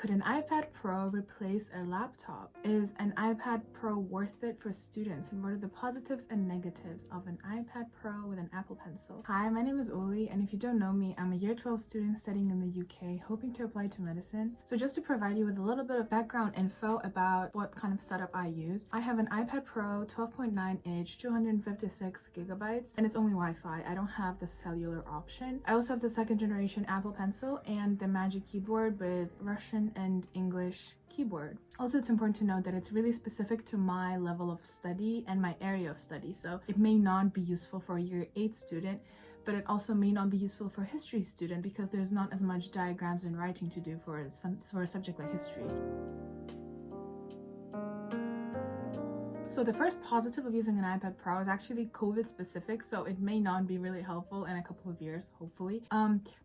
Could an iPad Pro replace a laptop? Is an iPad Pro worth it for students? And what are the positives and negatives of an iPad Pro with an Apple Pencil? Hi, my name is Oli, and if you don't know me, I'm a Year 12 student studying in the UK, hoping to apply to medicine. So just to provide you with a little bit of background info about what kind of setup I use, I have an iPad Pro 12.9 inch, 256 gigabytes, and it's only Wi-Fi. I don't have the cellular option. I also have the second generation Apple Pencil and the Magic Keyboard with Russian and English keyboard. Also, it's important to note that it's really specific to my level of study and my area of study, so it may not be useful for a Year 8 student, but it also may not be useful for a history student because there's not as much diagrams and writing to do for a subject like history. So the first positive of using an iPad Pro is actually COVID specific, so it may not be really helpful in a couple of years, hopefully.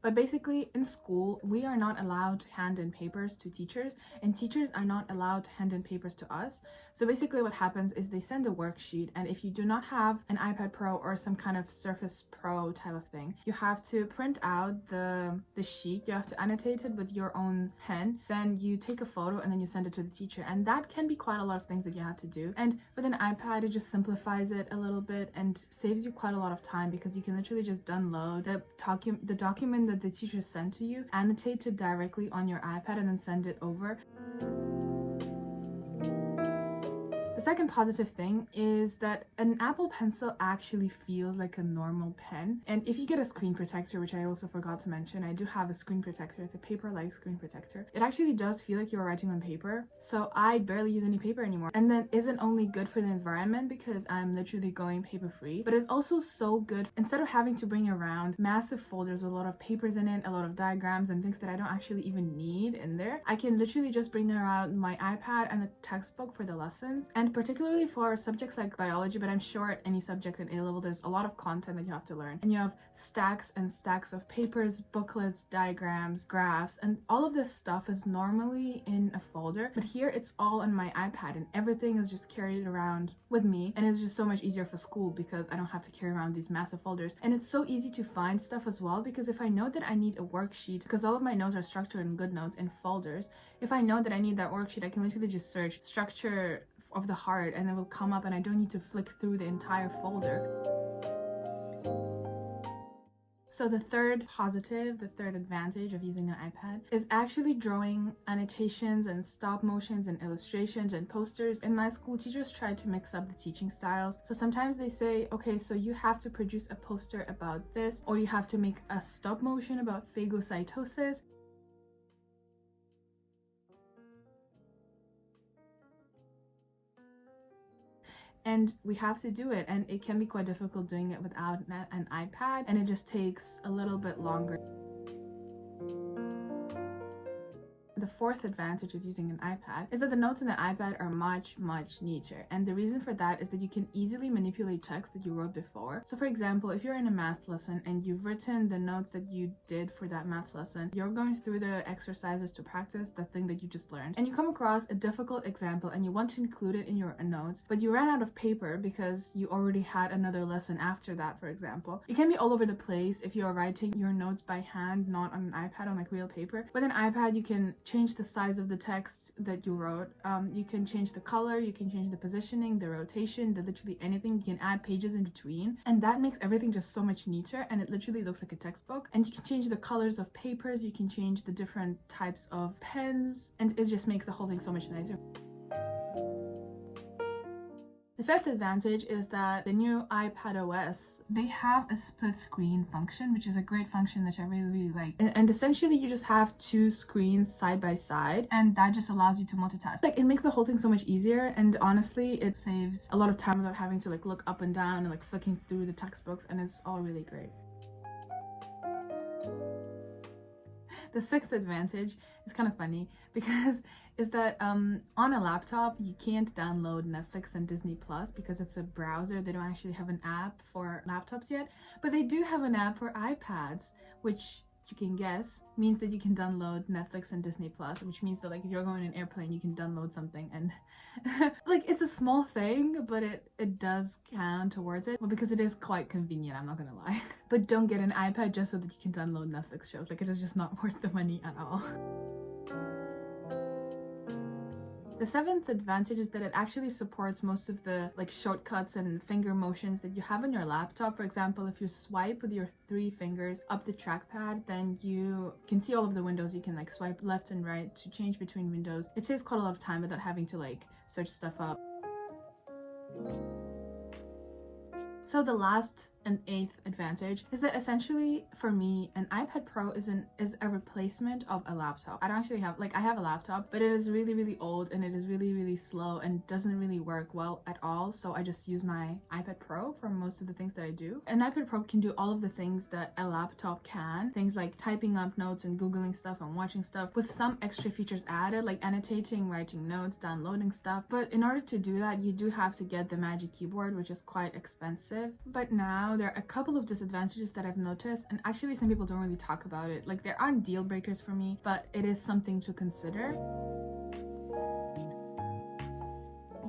But basically in school, we are not allowed to hand in papers to teachers, and teachers are not allowed to hand in papers to us. So basically what happens is they send a worksheet, and if you do not have an iPad Pro or some kind of Surface Pro type of thing, you have to print out the sheet, you have to annotate it with your own pen, then you take a photo and then you send it to the teacher, and that can be quite a lot of things that you have to do. And with an iPad, it just simplifies it a little bit and saves you quite a lot of time because you can literally just download the document that the teacher sent to you, annotate it directly on your iPad, and then send it over. The second positive thing is that an Apple Pencil actually feels like a normal pen. And if you get a screen protector, which I also forgot to mention, I do have a screen protector. It's a paper-like screen protector. It actually does feel like you're writing on paper. So I barely use any paper anymore. And that isn't only good for the environment because I'm literally going paper-free, but it's also so good. Instead of having to bring around massive folders with a lot of papers in it, a lot of diagrams and things that I don't actually even need in there, I can literally just bring around my iPad and the textbook for the lessons. And particularly for subjects like biology, but I'm sure at any subject in A-level there's a lot of content that you have to learn, and you have stacks and stacks of papers, booklets, diagrams, graphs, and all of this stuff is normally in a folder, but here it's all on my iPad and everything is just carried around with me, and it's just so much easier for school because I don't have to carry around these massive folders. And it's so easy to find stuff as well, because if I know that I need a worksheet, because all of my notes are structured in GoodNotes in folders, if I know that I need that worksheet, I can literally just search structure of the heart and it will come up, and I don't need to flick through the entire folder. So the third positive, the third advantage of using an iPad is actually drawing annotations and stop motions and illustrations and posters. In my school, teachers try to mix up the teaching styles. So sometimes they say, okay, so you have to produce a poster about this, or you have to make a stop motion about phagocytosis. And we have to do it, and it can be quite difficult doing it without an iPad, and it just takes a little bit longer. The fourth advantage of using an iPad is that the notes in the iPad are much neater, and the reason for that is that you can easily manipulate text that you wrote before. So for example, if you're in a math lesson and you've written the notes that you did for that math lesson, you're going through the exercises to practice the thing that you just learned, and you come across a difficult example and you want to include it in your notes, but you ran out of paper because you already had another lesson after that, for example. It can be all over the place if you're writing your notes by hand, not on an iPad, on like real paper. With an iPad, you can change the size of the text that you wrote, you can change the color, you can change the positioning, the rotation, literally anything. You can add pages in between, and that makes everything just so much neater, and it literally looks like a textbook. And you can change the colors of papers, you can change the different types of pens, and it just makes the whole thing so much nicer. The fifth advantage is that the new iPad OS, they have a split screen function, which is a great function that I really like. And essentially you just have two screens side by side, and that just allows you to multitask. Like, it makes the whole thing so much easier, and honestly it saves a lot of time without having to like look up and down and like flicking through the textbooks, and it's all really great. The sixth advantage is kind of funny because is that on a laptop you can't download Netflix and Disney Plus because it's a browser. They don't actually have an app for laptops yet, but they do have an app for iPads, which you can guess means that you can download Netflix and Disney Plus, which means that like if you're going on an airplane you can download something, and like it's a small thing, but it does count towards it. Well, because it is quite convenient, I'm not gonna lie. But don't get an iPad just so that you can download Netflix shows. Like, it is just not worth the money at all. The seventh advantage is that it actually supports most of the like shortcuts and finger motions that you have on your laptop. For example, if you swipe with your 3 fingers up the trackpad, then you can see all of the windows. You can like swipe left and right to change between windows. It saves quite a lot of time without having to like search stuff up. So the last and 8th advantage is that essentially for me an iPad Pro is a replacement of a laptop. I don't actually have, like, I have a laptop, but it is really old and it is really slow and doesn't really work well at all, so I just use my iPad Pro for most of the things that I do. An iPad Pro can do all of the things that a laptop can, things like typing up notes and googling stuff and watching stuff, with some extra features added like annotating, writing notes, downloading stuff. But in order to do that, you do have to get the Magic Keyboard, which is quite expensive. But now there are a couple of disadvantages that I've noticed, and actually some people don't really talk about it. Like, there aren't deal breakers for me, but it is something to consider.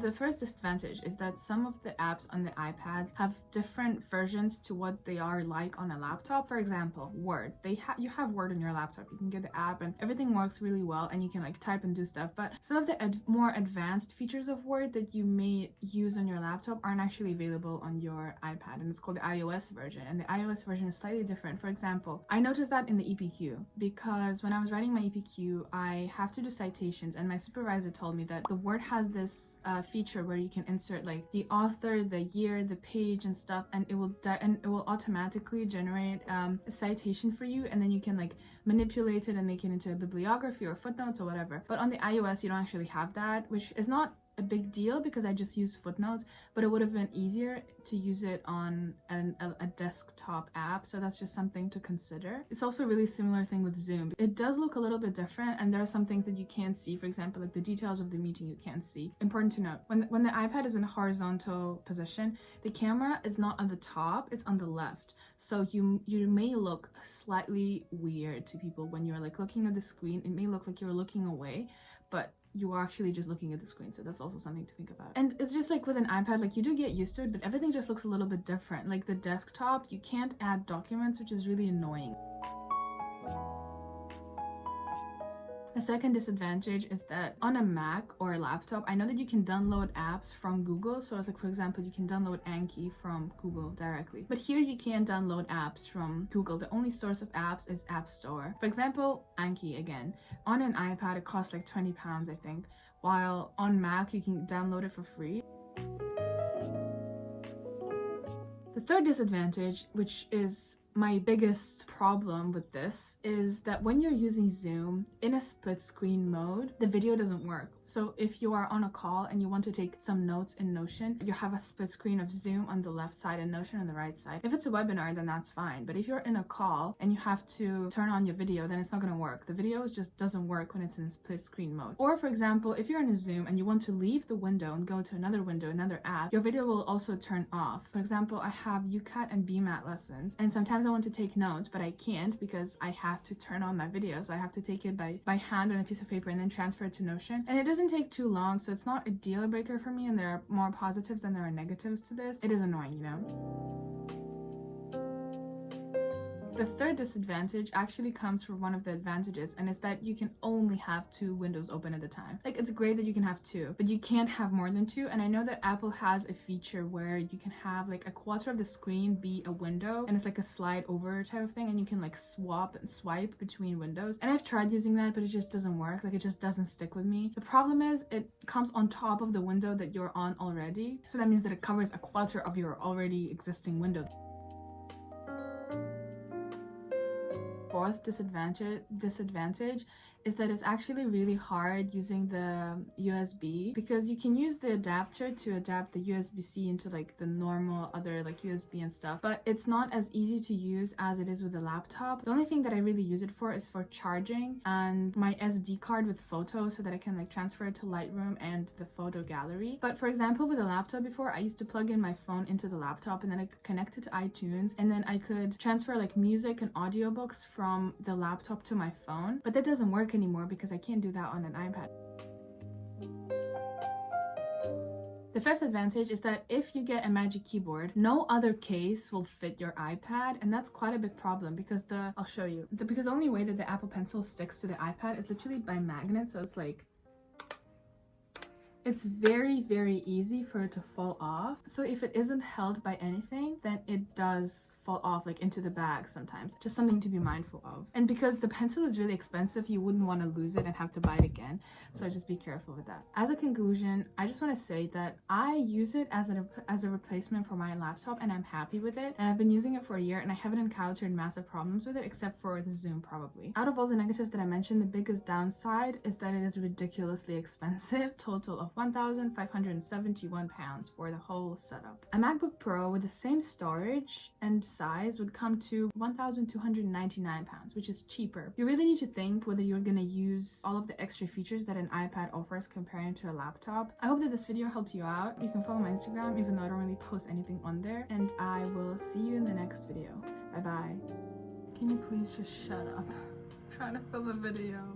The first disadvantage is that some of the apps on the iPads have different versions to what they are like on a laptop. For example, Word. You have Word on your laptop. You can get the app and everything works really well and you can like type and do stuff. But some of the more advanced features of Word that you may use on your laptop aren't actually available on your iPad, and it's called the iOS version. And the iOS version is slightly different. For example, I noticed that in the EPQ because when I was writing my EPQ, I have to do citations, and my supervisor told me that the Word has this feature where you can insert like the author, the year, the page and stuff, and it will automatically generate a citation for you, and then you can like manipulate it and make it into a bibliography or footnotes or whatever. But on the iOS you don't actually have that, which is not a big deal because I just use footnotes, but it would have been easier to use it on a desktop app, so that's just something to consider. It's also a really similar thing with Zoom. It does look a little bit different, and there are some things that you can't see. For example, like the details of the meeting you can't see. Important to note, when the iPad is in a horizontal position, the camera is not on the top, it's on the left. So you may look slightly weird to people when you're like looking at the screen. It may look like you're looking away, but you are actually just looking at the screen, so that's also something to think about. And it's just like with an iPad, like you do get used to it, but everything just looks a little bit different. Like the desktop, you can't add documents, which is really annoying. The second disadvantage is that on a Mac or a laptop, I know that you can download apps from Google. So it's like, for example, you can download Anki from Google directly. But here you can't download apps from Google. The only source of apps is appstore. For example, Anki again. On an iPad, it costs like £20, I think, while on Mac, you can download it for free. The third disadvantage, which is my biggest problem with this, is that when you're using Zoom in a split screen mode, the video doesn't work. So if you are on a call and you want to take some notes in Notion, you have a split screen of Zoom on the left side and Notion on the right side. If it's a webinar, then that's fine. But if you're in a call and you have to turn on your video, then it's not going to work. The video just doesn't work when it's in split screen mode. Or for example, if you're in a Zoom and you want to leave the window and go to another window, another app, your video will also turn off. For example, I have UCAT and BMAT lessons, and sometimes I want to take notes, but I can't because I have to turn on my video. So I have to take it by hand on a piece of paper and then transfer it to Notion. And it doesn't take too long, so it's not a deal breaker for me, and there are more positives than there are negatives to this. It is annoying, you know? The third disadvantage actually comes from one of the advantages, and it's that you can only have 2 windows open at a time. Like, it's great that you can have 2, but you can't have more than 2. And I know that Apple has a feature where you can have like a quarter of the screen be a window, and it's like a slide over type of thing, and you can like swap and swipe between windows. And I've tried using that, but it just doesn't work. Like, it just doesn't stick with me. The problem is it comes on top of the window that you're on already, so that means that it covers a quarter of your already existing window. Fourth disadvantage is that it's actually really hard using the USB, because you can use the adapter to adapt the USB-C into like the normal other like USB and stuff, but it's not as easy to use as it is with a laptop. The only thing that I really use it for is for charging and my SD card with photos, so that I can like transfer it to Lightroom and the photo gallery. But for example, with a laptop before, I used to plug in my phone into the laptop, and then I could connect it to iTunes, and then I could transfer like music and audiobooks from the laptop to my phone. But that doesn't work anymore because I can't do that on an iPad. The fifth advantage is that if you get a Magic Keyboard, no other case will fit your iPad, and that's quite a big problem because I'll show you. Because the only way that the Apple Pencil sticks to the iPad is literally by magnet, so it's like it's very, very easy for it to fall off. So if it isn't held by anything, then it does fall off like into the bag sometimes. Just something to be mindful of. And because the pencil is really expensive, you wouldn't want to lose it and have to buy it again. So just be careful with that. As a conclusion, I just want to say that I use it as a replacement for my laptop, and I'm happy with it. And I've been using it for a year, and I haven't encountered massive problems with it except for the zoom probably. Out of all the negatives that I mentioned, the biggest downside is that it is ridiculously expensive, total of £1,571 for the whole setup. A MacBook Pro with the same storage and size would come to £1,299, which is cheaper. You really need to think whether you're gonna use all of the extra features that an iPad offers comparing to a laptop. I hope that this video helped you out. You can follow my Instagram, even though I don't really post anything on there, and I will see you in the next video. Bye bye. Can you please just shut up? I'm trying to film a video.